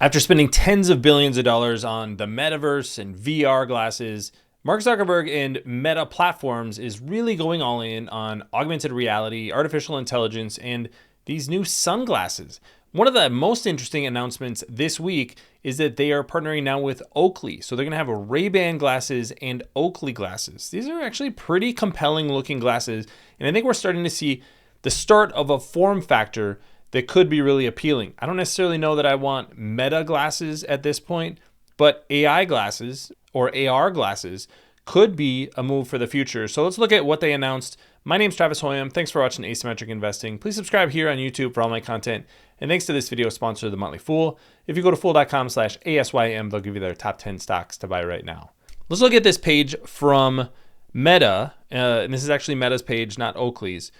After spending tens of billions of dollars on the metaverse and VR glasses, Mark Zuckerberg and Meta Platforms is really going all in on augmented reality, artificial intelligence, and these new sunglasses. One of the most interesting announcements this week is that they are partnering now with Oakley. So they're going to have a Ray-Ban glasses and Oakley glasses. These are actually pretty compelling looking glasses. And I think we're starting to see the start of a form factor that could be really appealing. I don't necessarily know that I want Meta glasses at this point, but AI glasses or AR glasses could be a move for the future. So let's look at what they announced. My name's Travis Hoyam. Thanks for watching Asymmetric Investing. Please subscribe here on YouTube for all my content. And thanks to this video sponsor, The Motley Fool. If you go to fool.com/ASYM, they'll give you their top 10 stocks to buy right now. Let's look at this page from Meta. And this is actually Meta's page, not Oakley's.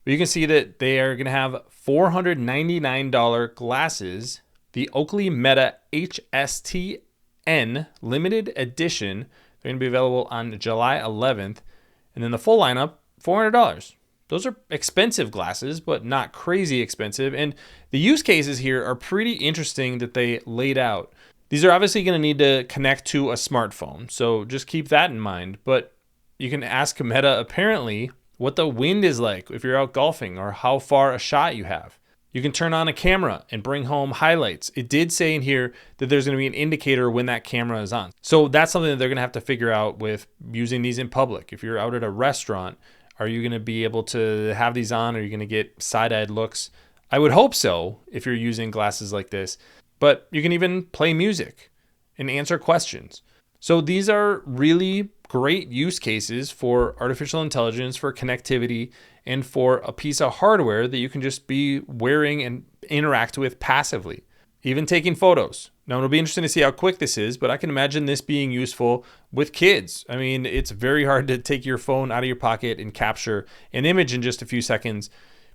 But you can see that they are going to have $499 glasses, the Oakley Meta HSTN limited edition. They're going to be available on July 11th. And then the full lineup, $400. Those are expensive glasses, but not crazy expensive. And the use cases here are pretty interesting that they laid out. These are obviously going to need to connect to a smartphone. So just keep that in mind. But you can ask Meta apparently what the wind is like if you're out golfing or how far a shot you have. You can turn on a camera and bring home highlights. It did say in here that there's going to be an indicator when that camera is on. So that's something that they're going to have to figure out with using these in public. If you're out at a restaurant, are you going to be able to have these on? Are you going to get side-eyed looks? I would hope so if you're using glasses like this. But you can even play music and answer questions. So these are really great use cases for artificial intelligence, for connectivity, and for a piece of hardware that you can just be wearing and interact with passively. Even taking photos. Now, it'll be interesting to see how quick this is, but I can imagine this being useful with kids. I mean, it's very hard to take your phone out of your pocket and capture an image in just a few seconds,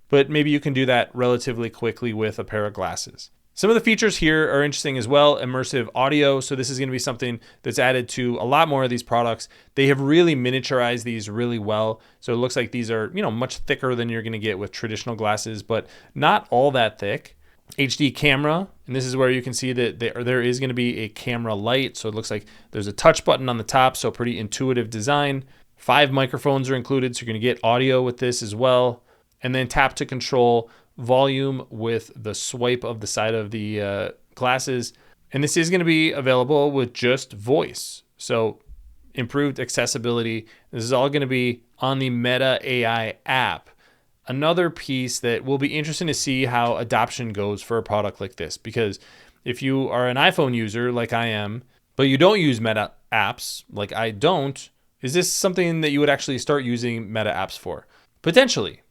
but maybe you can do that relatively quickly with a pair of glasses. Some of the features here are interesting as well. Immersive audio. So this is going to be something that's added to a lot more of these products. They have really miniaturized these really well. So it looks like these are, much thicker than you're going to get with traditional glasses, but not all that thick. HD camera. And this is where you can see that there is going to be a camera light. So it looks like there's a touch button on the top. So pretty intuitive design. 5 microphones are included. So you're going to get audio with this as well. And then tap to control volume with the swipe of the side of the glasses. And this is going to be available with just voice. So improved accessibility. This is all going to be on the Meta AI app. Another piece that will be interesting to see how adoption goes for a product like this. Because if you are an iPhone user like I am, but you don't use Meta apps like I don't, is this something that you would actually start using Meta apps for? Potentially.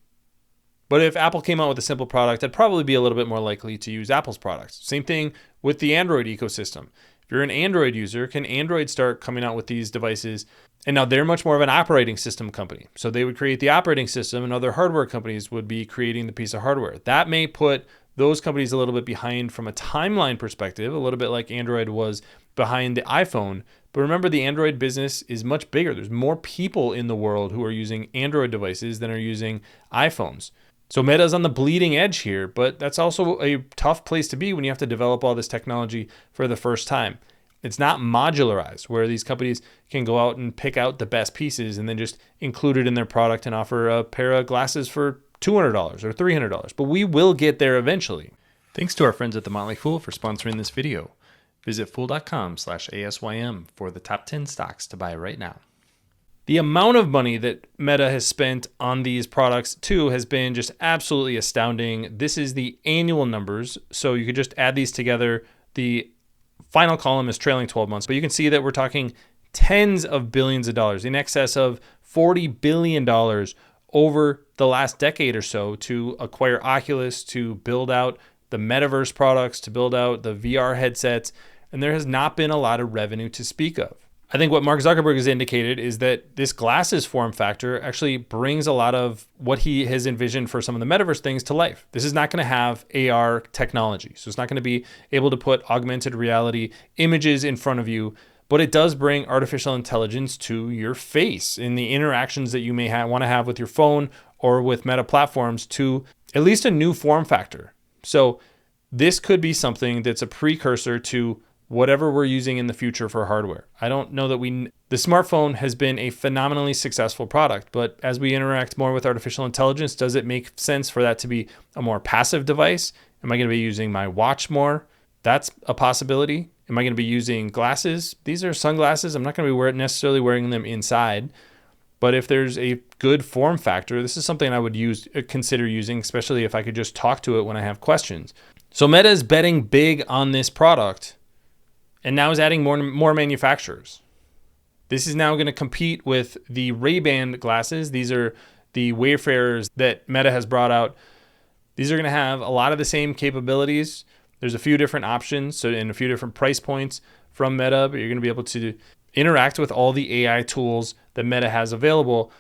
But if Apple came out with a simple product, I'd probably be a little bit more likely to use Apple's products. Same thing with the Android ecosystem. If you're an Android user, can Android start coming out with these devices? And now they're much more of an operating system company. So they would create the operating system and other hardware companies would be creating the piece of hardware. That may put those companies a little bit behind from a timeline perspective, a little bit like Android was behind the iPhone. But remember, the Android business is much bigger. There's more people in the world who are using Android devices than are using iPhones. So Meta's on the bleeding edge here, but that's also a tough place to be when you have to develop all this technology for the first time. It's not modularized, where these companies can go out and pick out the best pieces and then just include it in their product and offer a pair of glasses for $200 or $300. But we will get there eventually. Thanks to our friends at The Motley Fool for sponsoring this video. Visit fool.com/ASYM for the top 10 stocks to buy right now. The amount of money that Meta has spent on these products too has been just absolutely astounding. This is the annual numbers, so you could just add these together. The final column is trailing 12 months, but you can see that we're talking tens of billions of dollars, in excess of $40 billion over the last decade or so to acquire Oculus, to build out the metaverse products, to build out the VR headsets, and there has not been a lot of revenue to speak of. I think what Mark Zuckerberg has indicated is that this glasses form factor actually brings a lot of what he has envisioned for some of the metaverse things to life. This is not going to have AR technology. So it's not going to be able to put augmented reality images in front of you, but it does bring artificial intelligence to your face in the interactions that you may want to have with your phone or with Meta platforms to at least a new form factor. So this could be something that's a precursor to whatever we're using in the future for hardware. I don't know that the smartphone has been a phenomenally successful product, but as we interact more with artificial intelligence, does it make sense for that to be a more passive device? Am I going to be using my watch more? That's a possibility. Am I going to be using glasses? These are sunglasses. I'm not going to be necessarily wearing them inside. But if there's a good form factor, this is something I would consider using, especially if I could just talk to it when I have questions. So Meta is betting big on this product and now is adding more manufacturers. This is now going to compete with the Ray-Ban glasses. These are the Wayfarers that Meta has brought out. These are going to have a lot of the same capabilities. There's a few different options and a few different price points from Meta, but you're going to be able to interact with all the AI tools that Meta has available.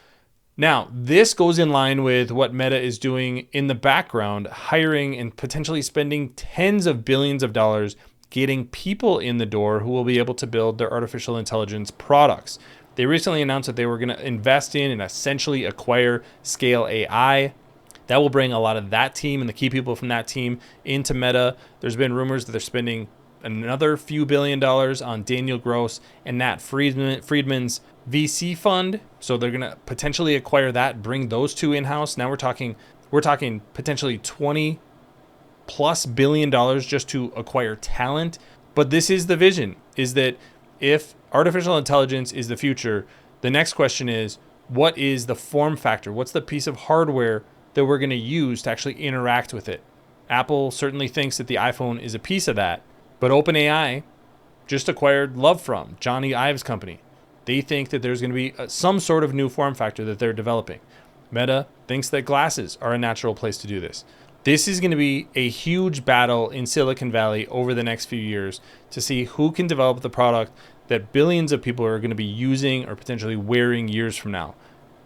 Now, this goes in line with what Meta is doing in the background, hiring and potentially spending tens of billions of dollars getting people in the door who will be able to build their artificial intelligence products. They recently announced that they were going to invest in and essentially acquire Scale AI. That will bring a lot of that team and the key people from that team into Meta. There's been rumors that they're spending another few $billion on Daniel Gross and Nat Friedman's VC fund. So they're going to potentially acquire that, bring those two in-house. Now we're talking potentially $20+ billion just to acquire talent. But this is the vision, is that if artificial intelligence is the future, the next question is, what is the form factor? What's the piece of hardware that we're going to use to actually interact with it? Apple certainly thinks that the iPhone is a piece of that, but OpenAI just acquired Johnny Ive's company. They think that there's going to be some sort of new form factor that they're developing. Meta thinks that glasses are a natural place to do this. This is going to be a huge battle in Silicon Valley over the next few years to see who can develop the product that billions of people are going to be using or potentially wearing years from now.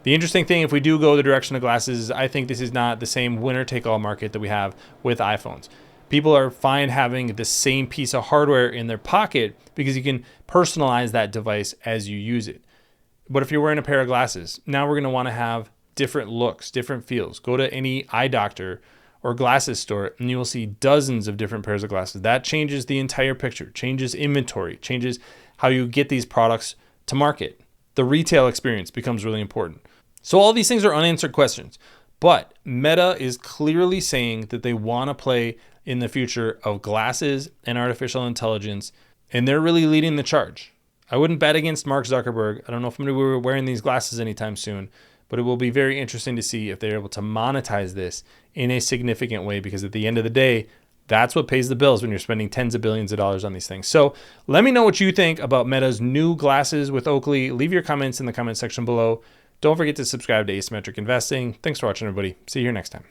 The interesting thing, if we do go the direction of glasses, I think this is not the same winner-take-all market that we have with iPhones. People are fine having the same piece of hardware in their pocket because you can personalize that device as you use it. But if you're wearing a pair of glasses, now we're going to want to have different looks, different feels. Go to any eye doctor or glasses store and you will see dozens of different pairs of glasses. That changes the entire picture, changes inventory, changes how you get these products to market. The retail experience becomes really important. So all these things are unanswered questions, but Meta is clearly saying that they want to play in the future of glasses and artificial intelligence, and they're really leading the charge. I wouldn't bet against Mark Zuckerberg. I don't know if I'm going to be wearing these glasses anytime soon, but it will be very interesting to see if they're able to monetize this in a significant way, because at the end of the day, that's what pays the bills when you're spending tens of billions of dollars on these things. So let me know what you think about Meta's new glasses with Oakley. Leave your comments in the comment section below. Don't forget to subscribe to Asymmetric Investing. Thanks for watching, everybody. See you here next time.